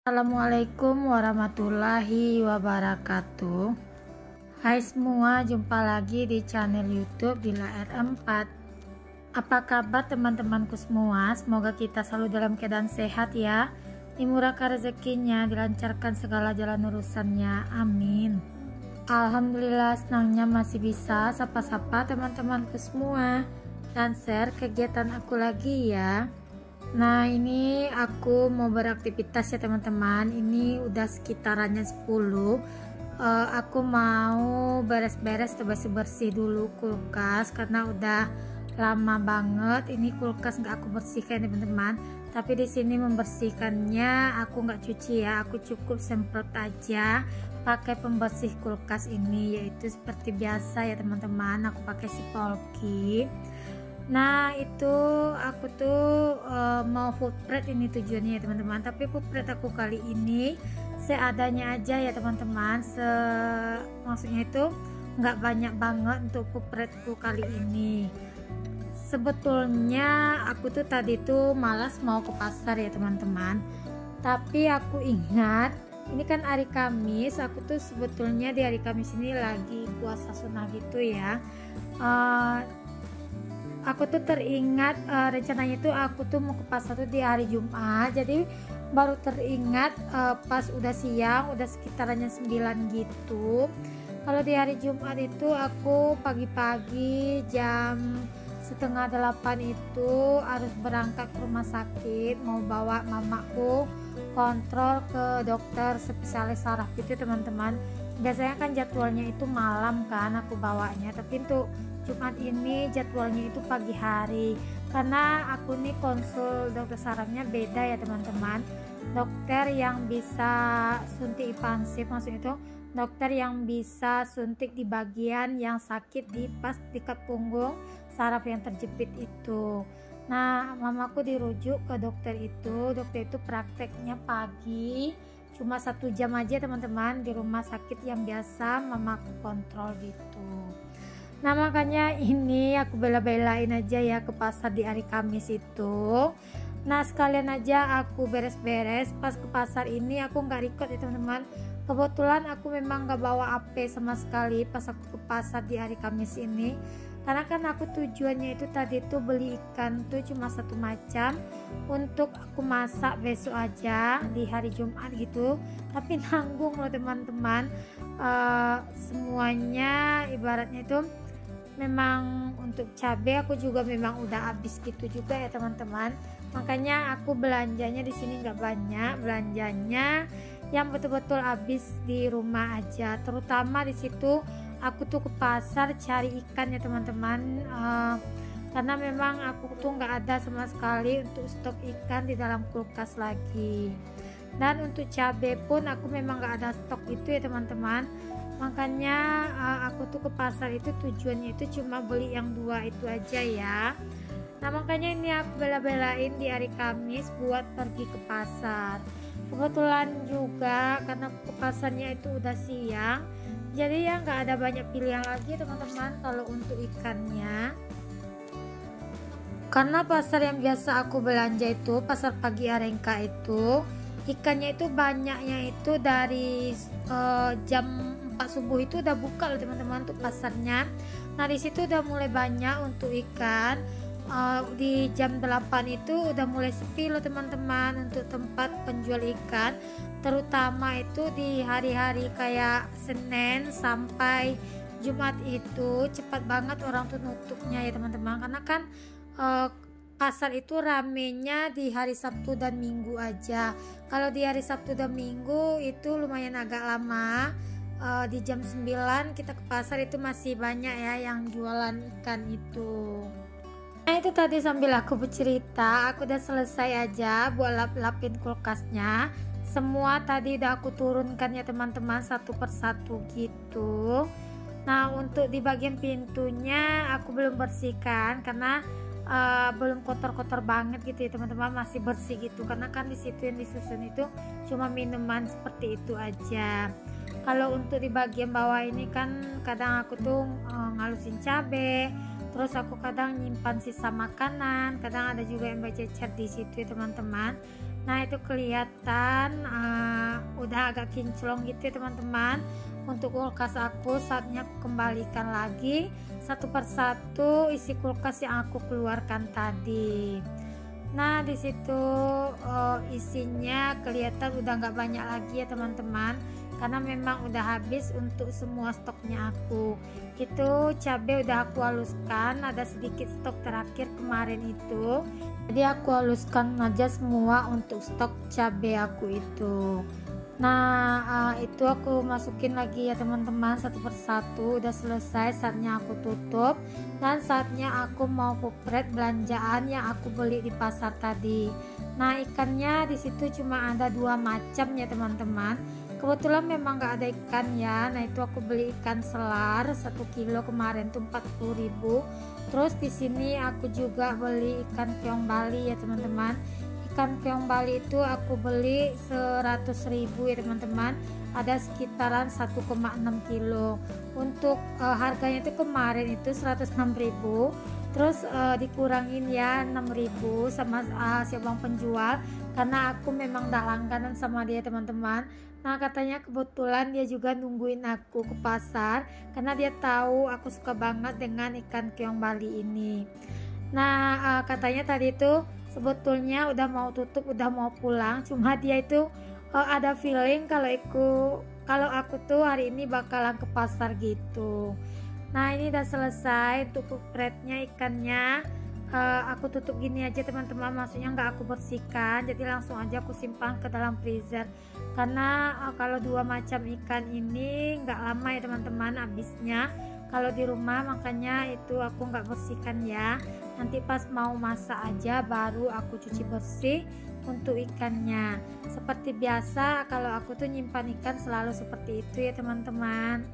Assalamualaikum warahmatullahi wabarakatuh. Hai semua, jumpa lagi di channel YouTube Dila R4. Apa kabar teman-temanku semua? Semoga kita selalu dalam keadaan sehat ya, dimurahkan rezekinya, dilancarkan segala jalan urusannya, amin. Alhamdulillah, senangnya masih bisa sapa-sapa teman-temanku semua dan share kegiatan aku lagi ya. Nah, ini aku mau beraktivitas ya teman-teman. Ini udah sekitarannya 10. Aku mau beres-beres atau bersih-bersih dulu kulkas karena udah lama banget ini kulkas nggak aku bersihkan teman-teman. Tapi di sini membersihkannya aku nggak cuci ya, aku cukup semprot aja pakai pembersih kulkas ini, yaitu seperti biasa ya teman-teman. Aku pakai si Polki. Nah, itu aku tuh mau footprint ini tujuannya ya teman-teman. Tapi footprint aku kali ini seadanya aja ya teman-teman. Maksudnya itu nggak banyak banget untuk footprintku kali ini. Sebetulnya aku tuh tadi tuh malas mau ke pasar ya teman-teman. Tapi aku ingat ini kan hari Kamis. Aku tuh sebetulnya di hari Kamis ini lagi puasa sunnah gitu ya. Aku tuh teringat rencananya tuh aku tuh mau ke pasar tuh di hari Jumat. Jadi baru teringat pas udah siang, udah sekitarannya 9 gitu. Kalau di hari Jumat itu aku pagi-pagi jam setengah 8 itu harus berangkat ke rumah sakit, mau bawa mamaku kontrol ke dokter spesialis saraf gitu teman-teman. Biasanya kan jadwalnya itu malam kan aku bawanya, tapi untuk Jumat ini jadwalnya itu pagi hari karena aku nih konsul dokter sarafnya beda ya teman-teman. Dokter yang bisa suntik ipansif, maksudnya itu dokter yang bisa suntik di bagian yang sakit di pas dekat punggung saraf yang terjepit itu. Nah, mamaku dirujuk ke dokter itu. Dokter itu prakteknya pagi, cuma 1 jam aja teman-teman di rumah sakit yang biasa mamaku kontrol gitu. Nah, makanya ini aku bela-belain aja ya ke pasar di hari Kamis itu. Nah, sekalian aja aku beres-beres. Pas ke pasar ini aku nggak record ya teman-teman. Kebetulan aku memang nggak bawa HP sama sekali pas aku ke pasar di hari Kamis ini. Karena kan aku tujuannya itu tadi tuh beli ikan tuh cuma 1 macam untuk aku masak besok aja di hari Jumat gitu. Tapi nanggung loh teman-teman. Semuanya ibaratnya itu memang untuk cabai aku juga memang udah habis gitu juga ya teman-teman. Makanya aku belanjanya di sini nggak banyak, belanjanya yang betul-betul habis di rumah aja. Terutama di situ aku tuh ke pasar cari ikan ya teman-teman, karena memang aku tuh nggak ada sama sekali untuk stok ikan di dalam kulkas lagi. Dan untuk cabai pun aku memang nggak ada stok itu ya teman-teman. Makanya aku tuh ke pasar itu tujuannya itu cuma beli yang 2 itu aja ya. Nah, makanya ini aku bela-belain di hari Kamis buat pergi ke pasar. Kebetulan juga karena ke pasarnya itu udah siang, jadi ya nggak ada banyak pilihan lagi teman-teman kalau untuk ikannya. Karena pasar yang biasa aku belanja itu pasar pagi Arengka itu ikannya itu banyaknya itu dari jam 4 subuh itu udah buka loh teman-teman untuk pasarnya. Nah, di situ udah mulai banyak untuk ikan. Di jam 8 itu udah mulai sepi loh teman-teman untuk tempat penjual ikan, terutama itu di hari-hari kayak Senin sampai Jumat itu cepat banget orang tuh nutupnya ya teman-teman. Karena kan pasar itu ramenya di hari Sabtu dan Minggu aja. Kalau di hari Sabtu dan Minggu itu lumayan agak lama. Di jam 9 kita ke pasar itu masih banyak ya yang jualan ikan itu. Nah, itu tadi sambil aku bercerita, aku udah selesai aja buat lap-lapin kulkasnya. Semua tadi udah aku turunkan ya teman-teman satu persatu gitu. Nah, untuk di bagian pintunya aku belum bersihkan karena belum kotor-kotor banget gitu ya teman-teman, masih bersih gitu. Karena kan di situ yang disusun itu cuma minuman seperti itu aja. Kalau untuk di bagian bawah ini kan kadang aku tuh ngalusin cabai, Terus aku kadang nyimpan sisa makanan, kadang ada juga yang bercecer di situ ya teman-teman. Nah itu kelihatan udah agak kinclong gitu ya teman-teman. Untuk kulkas aku saatnya aku kembalikan lagi satu persatu isi kulkas yang aku keluarkan tadi. Nah di situ isinya kelihatan udah nggak banyak lagi ya teman-teman, karena memang udah habis untuk semua stoknya aku. Itu cabai udah aku haluskan, ada sedikit stok terakhir kemarin itu, jadi aku haluskan aja semua untuk stok cabai aku itu. Nah itu aku masukin lagi ya teman-teman satu persatu. Udah selesai, saatnya aku tutup dan saatnya aku mau pupret belanjaan yang aku beli di pasar tadi. Nah ikannya di situ cuma ada 2 macam ya teman-teman. Kebetulan memang gak ada ikan ya. Nah itu aku beli ikan selar 1 kilo kemarin tuh 40.000. Terus di sini aku juga beli ikan keong Bali ya teman-teman. Ikan keong Bali itu aku beli 100.000 ya teman-teman, ada sekitaran 1,6 kilo. Untuk harganya itu kemarin itu 106.000, terus dikurangin ya 6.000 sama si abang penjual, karena aku memang dah langganan sama dia teman-teman. Nah katanya kebetulan dia juga nungguin aku ke pasar karena dia tahu aku suka banget dengan ikan keong Bali ini. Nah katanya tadi itu sebetulnya udah mau tutup, udah mau pulang, cuma dia itu ada feeling kalau aku tuh hari ini bakalan ke pasar gitu. Nah ini udah selesai untuk pupretnya ikannya. Aku tutup gini aja teman-teman, maksudnya nggak aku bersihkan, jadi langsung aja aku simpan ke dalam freezer, karena kalau 2 macam ikan ini nggak lama ya teman-teman habisnya kalau di rumah, makanya itu aku nggak bersihkan ya. Nanti pas mau masak aja baru aku cuci bersih untuk ikannya. Seperti biasa kalau aku tuh nyimpan ikan selalu seperti itu ya teman-teman.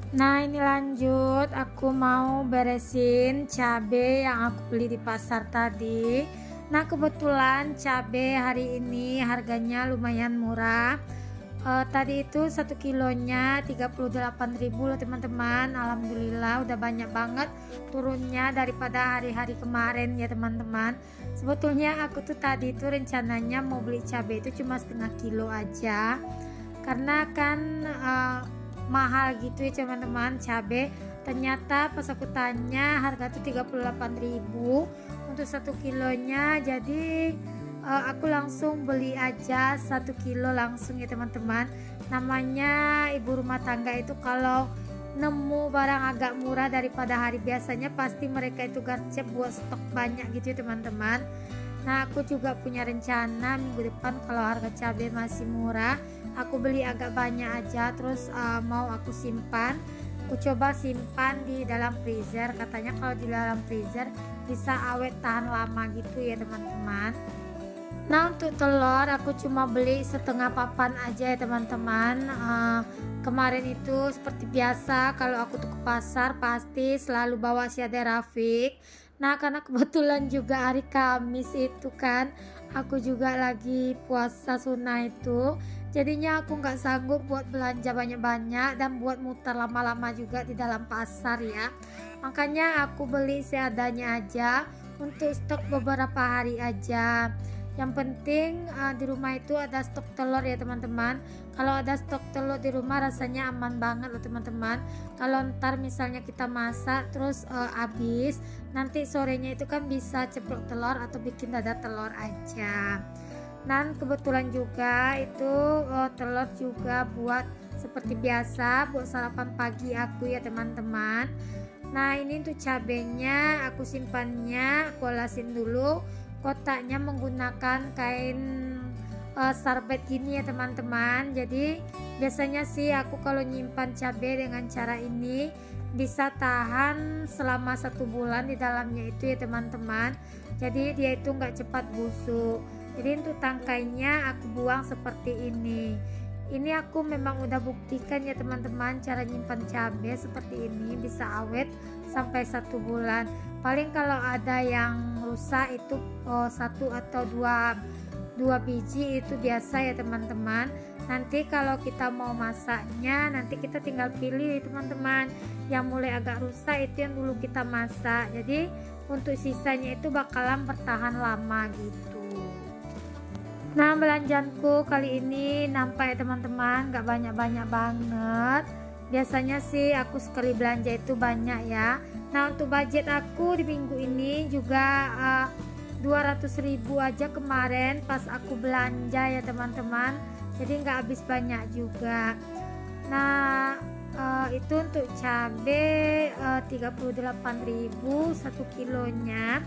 Nah ini lanjut, aku mau beresin cabai yang aku beli di pasar tadi. Nah kebetulan cabai hari ini harganya lumayan murah. Tadi itu 1 kilonya 38.000 loh teman-teman. Alhamdulillah udah banyak banget turunnya daripada hari-hari kemarin ya teman-teman. Sebetulnya aku tuh tadi itu rencananya mau beli cabai itu cuma setengah kilo aja, karena kan mahal gitu ya teman-teman cabai. Ternyata pas aku tanya harga tuh 38.000 untuk 1 kilonya, jadi aku langsung beli aja 1 kilo langsung ya teman-teman. Namanya ibu rumah tangga itu kalau nemu barang agak murah daripada hari biasanya pasti mereka itu gercep buat stok banyak gitu ya teman-teman. Nah aku juga punya rencana minggu depan kalau harga cabai masih murah, aku beli agak banyak aja, terus mau aku simpan. Aku coba simpan di dalam freezer, katanya kalau di dalam freezer bisa awet tahan lama gitu ya teman-teman. Nah untuk telur aku cuma beli setengah papan aja ya teman-teman. Kemarin itu seperti biasa kalau aku tuh ke pasar pasti selalu bawa si Ade Rafiq. Nah karena kebetulan juga hari Kamis itu kan aku juga lagi puasa sunnah itu, jadinya aku nggak sanggup buat belanja banyak-banyak dan buat muter lama-lama juga di dalam pasar ya. Makanya aku beli seadanya aja untuk stok beberapa hari aja. Yang penting di rumah itu ada stok telur ya teman-teman. Kalau ada stok telur di rumah rasanya aman banget loh teman-teman. Kalau ntar misalnya kita masak terus habis, nanti sorenya itu kan bisa ceplok telur atau bikin dada telur aja. Dan kebetulan juga itu telur juga buat seperti biasa buat sarapan pagi aku ya teman-teman. Nah ini untuk cabenya aku simpannya, aku olasin dulu. Kotaknya menggunakan kain sarbet gini ya teman-teman. Jadi biasanya sih aku kalau nyimpan cabai dengan cara ini bisa tahan selama 1 bulan di dalamnya itu ya teman-teman. Jadi dia itu nggak cepat busuk. Jadi untuk tangkainya aku buang seperti ini. Ini aku memang udah buktikan ya teman-teman, cara nyimpan cabai seperti ini bisa awet sampai 1 bulan. Paling kalau ada yang rusak itu 1 atau 2 biji itu biasa ya teman-teman. Nanti kalau kita mau masaknya, nanti kita tinggal pilih teman-teman. Yang mulai agak rusak itu yang dulu kita masak. Jadi untuk sisanya itu bakalan bertahan lama gitu. Nah, belanjanku kali ini nampak ya teman-teman, gak banyak-banyak banget. Biasanya sih aku sekali belanja itu banyak ya. Nah, untuk budget aku di minggu ini juga 200.000 aja kemarin pas aku belanja ya teman-teman. Jadi nggak habis banyak juga. Nah, itu untuk cabai 38.000 1 kilonya.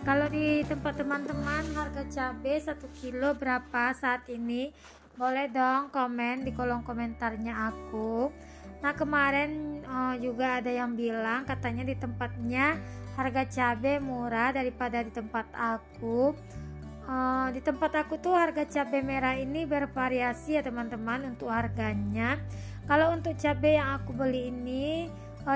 Kalau di tempat teman-teman harga cabai 1 kilo berapa saat ini? Boleh dong komen di kolom komentarnya aku. Nah, kemarin juga ada yang bilang katanya di tempatnya harga cabai murah daripada di tempat aku. Di tempat aku tuh harga cabai merah ini bervariasi ya teman-teman untuk harganya. Kalau untuk cabai yang aku beli ini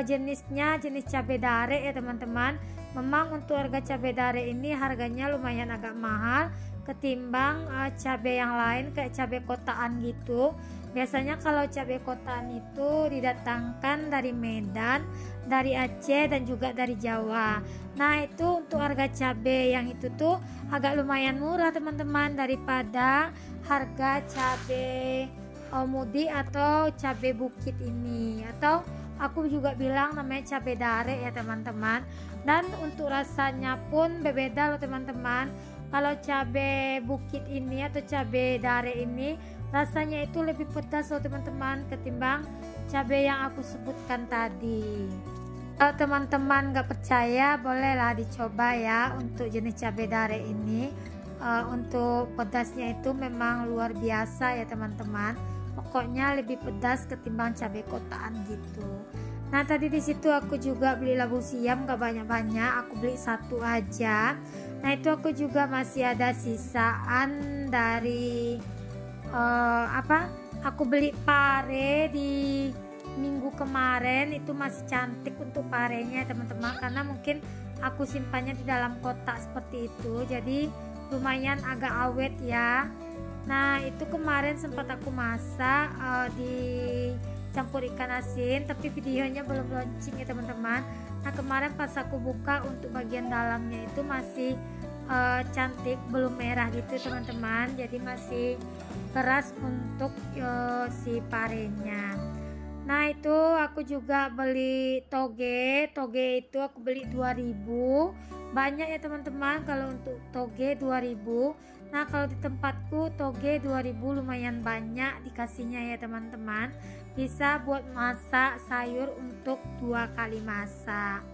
jenisnya jenis cabai darek ya teman-teman. Memang untuk harga cabai darek ini harganya lumayan agak mahal ketimbang cabai yang lain kayak cabai kotaan gitu. Biasanya kalau cabai kotaan itu didatangkan dari Medan, dari Aceh dan juga dari Jawa. Nah, itu untuk harga cabai yang itu tuh agak lumayan murah teman-teman daripada harga cabai mudi atau cabai bukit ini, atau aku juga bilang namanya cabai darek ya teman-teman. Dan untuk rasanya pun berbeda loh teman-teman. Kalau cabai bukit ini atau cabai darek ini rasanya itu lebih pedas loh teman-teman ketimbang cabai yang aku sebutkan tadi. Kalau teman-teman gak percaya bolehlah dicoba ya untuk jenis cabai darek ini. Untuk pedasnya itu memang luar biasa ya teman-teman. Pokoknya lebih pedas ketimbang cabai kotaan gitu. Nah, tadi di situ aku juga beli labu siam gak banyak-banyak, aku beli 1 aja. Nah, itu aku juga masih ada sisaan dari aku beli pare di minggu kemarin, itu masih cantik untuk parenya teman-teman, karena mungkin aku simpannya di dalam kotak seperti itu, jadi lumayan agak awet ya. Nah, itu kemarin sempat aku masak dicampur ikan asin, tapi videonya belum launching ya teman-teman. Nah, kemarin pas aku buka untuk bagian dalamnya itu masih cantik, belum merah gitu teman-teman, jadi masih keras untuk si parenya. Nah, itu aku juga beli toge itu aku beli 2000, banyak ya teman-teman. Kalau untuk toge 2000. Nah, kalau di tempatku toge 2000 lumayan banyak dikasihnya ya teman-teman, bisa buat masak sayur untuk 2 kali masak.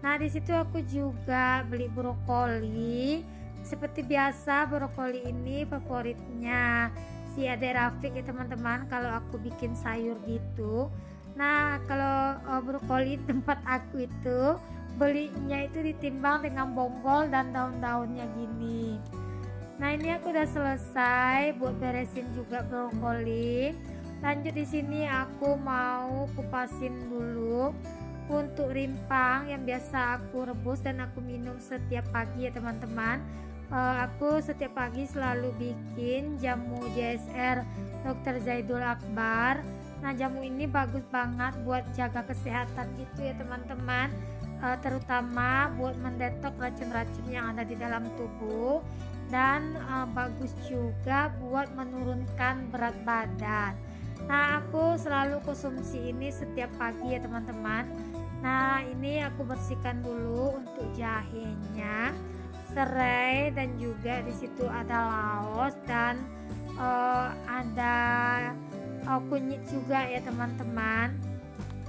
Nah, di situ aku juga beli brokoli. Seperti biasa brokoli ini favoritnya si Ade Rafiq ya teman-teman kalau aku bikin sayur gitu. Nah, kalau brokoli tempat aku itu belinya itu ditimbang dengan bonggol dan daun-daunnya gini. Nah, ini aku udah selesai buat beresin juga brokoli. Lanjut di sini aku mau kupasin dulu untuk rimpang yang biasa aku rebus dan aku minum setiap pagi ya teman-teman. Aku setiap pagi selalu bikin jamu JSR Dr. Zaidul Akbar. Nah, jamu ini bagus banget buat jaga kesehatan gitu ya teman-teman, terutama buat mendetok racun-racun yang ada di dalam tubuh, dan bagus juga buat menurunkan berat badan. Nah, aku selalu konsumsi ini setiap pagi ya teman-teman. Nah, ini aku bersihkan dulu untuk jahenya, serai, dan juga di situ ada laos dan ada kunyit juga ya teman-teman.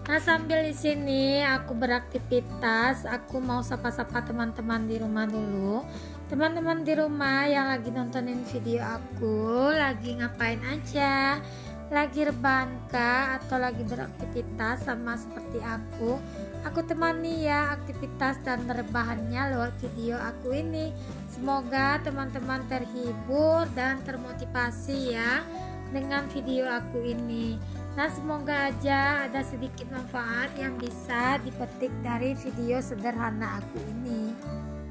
Nah, sambil di sini aku beraktivitas, aku mau sapa-sapa teman-teman di rumah dulu. Teman-teman di rumah yang lagi nontonin video aku, lagi ngapain aja? Lagi rebahan kah atau lagi beraktivitas sama seperti aku? Aku temani ya aktivitas dan rebahannya lewat video aku ini. Semoga teman-teman terhibur dan termotivasi ya dengan video aku ini. Nah, semoga aja ada sedikit manfaat yang bisa dipetik dari video sederhana aku ini.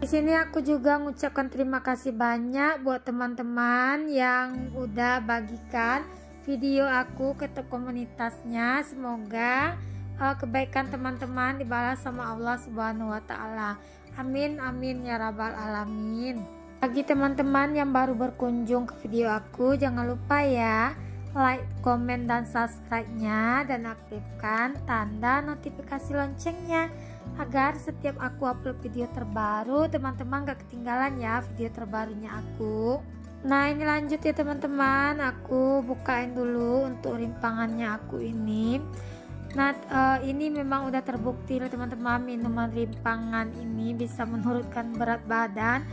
Di sini aku juga mengucapkan terima kasih banyak buat teman-teman yang udah bagikan video aku ke komunitasnya. Semoga kebaikan teman-teman dibalas sama Allah Subhanahu wa taala. Amin amin ya rabbal alamin. Bagi teman-teman yang baru berkunjung ke video aku, jangan lupa ya like, komen, dan subscribe-nya, dan aktifkan tanda notifikasi loncengnya agar setiap aku upload video terbaru teman-teman gak ketinggalan ya video terbarunya aku. Nah ini lanjut ya teman-teman, aku bukain dulu untuk rimpangannya aku ini. Nah ini memang udah terbukti loh teman-teman, minuman rimpangan ini bisa menurunkan berat badan.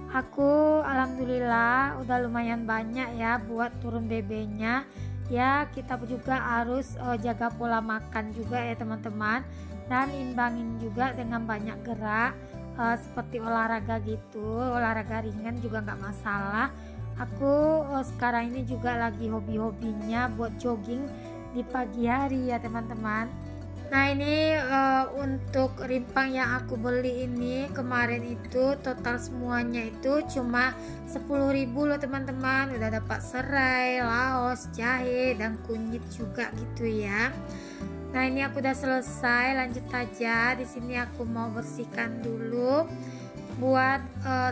Aku alhamdulillah udah lumayan banyak ya buat turun BB-nya ya. Kita juga harus jaga pola makan juga ya teman-teman, dan imbangin juga dengan banyak gerak seperti olahraga gitu, olahraga ringan juga nggak masalah. Aku sekarang ini juga lagi hobi-hobinya buat jogging di pagi hari ya teman-teman. Nah ini untuk rimpang yang aku beli ini kemarin itu total semuanya itu cuma 10.000 loh teman-teman. Udah dapat serai, laos, jahe, dan kunyit juga gitu ya. Nah ini aku udah selesai, lanjut aja. Di sini aku mau bersihkan dulu buat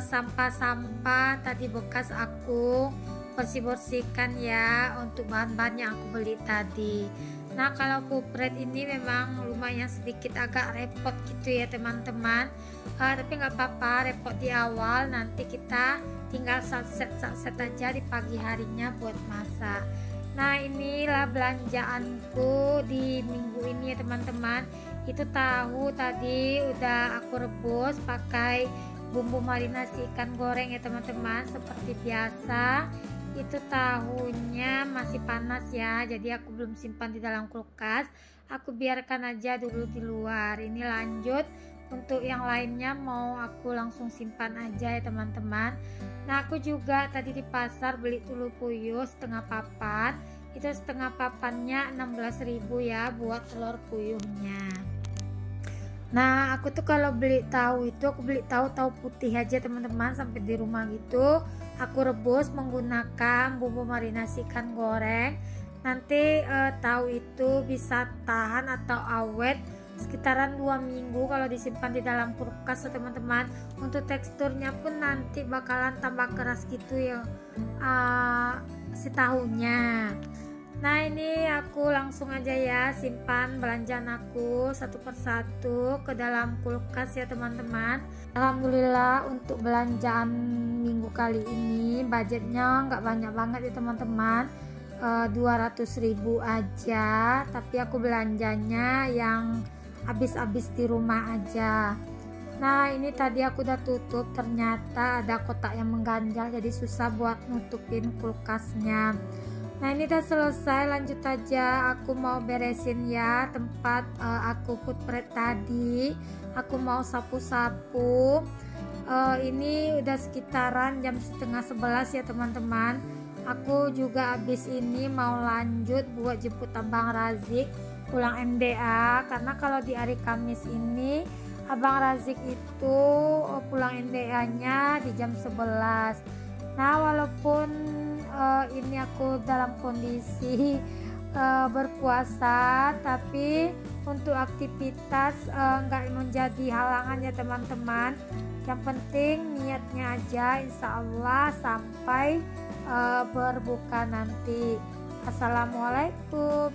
sampah-sampah tadi bekas aku bersih-bersihkan ya untuk bahan-bahan yang aku beli tadi. Nah kalau kupret ini memang lumayan sedikit agak repot gitu ya teman-teman, tapi nggak apa-apa, repot di awal, nanti kita tinggal set aja di pagi harinya buat masak. Nah inilah belanjaanku di minggu ini ya teman-teman. Itu tahu tadi udah aku rebus pakai bumbu marinasi ikan goreng ya teman-teman. Seperti biasa itu tahunya masih panas ya, jadi aku belum simpan di dalam kulkas, aku biarkan aja dulu di luar. Ini lanjut untuk yang lainnya mau aku langsung simpan aja ya teman-teman. Nah aku juga tadi di pasar beli telur puyuh setengah papan, itu setengah papannya 16.000 ya buat telur puyuhnya. Nah aku tuh kalau beli tahu itu aku beli tahu putih aja teman-teman, sampai di rumah gitu aku rebus menggunakan bumbu marinasi ikan goreng. Nanti tahu itu bisa tahan atau awet sekitaran 2 minggu kalau disimpan di dalam kulkas teman-teman. Untuk teksturnya pun nanti bakalan tambah keras gitu ya si tahunya. Nah ini aku langsung aja ya simpan belanjaan aku satu persatu ke dalam kulkas ya teman-teman. Alhamdulillah untuk belanjaan minggu kali ini budgetnya nggak banyak banget ya teman-teman, 200.000 aja, tapi aku belanjanya yang habis-habis di rumah aja. Nah ini tadi aku udah tutup, ternyata ada kotak yang mengganjal jadi susah buat nutupin kulkasnya. Nah ini udah selesai, lanjut aja aku mau beresin ya tempat aku putpret tadi. Aku mau sapu-sapu. Ini udah sekitaran jam setengah 11 ya teman-teman. Aku juga habis ini mau lanjut buat jemput Abang Razik pulang MDA, karena kalau di hari Kamis ini Abang Razik itu pulang MDA nya di jam 11. Nah walaupun ini aku dalam kondisi berpuasa, tapi untuk aktivitas nggak menjadi halangan ya teman-teman. Yang penting niatnya aja, insya Allah sampai berbuka nanti. Assalamualaikum.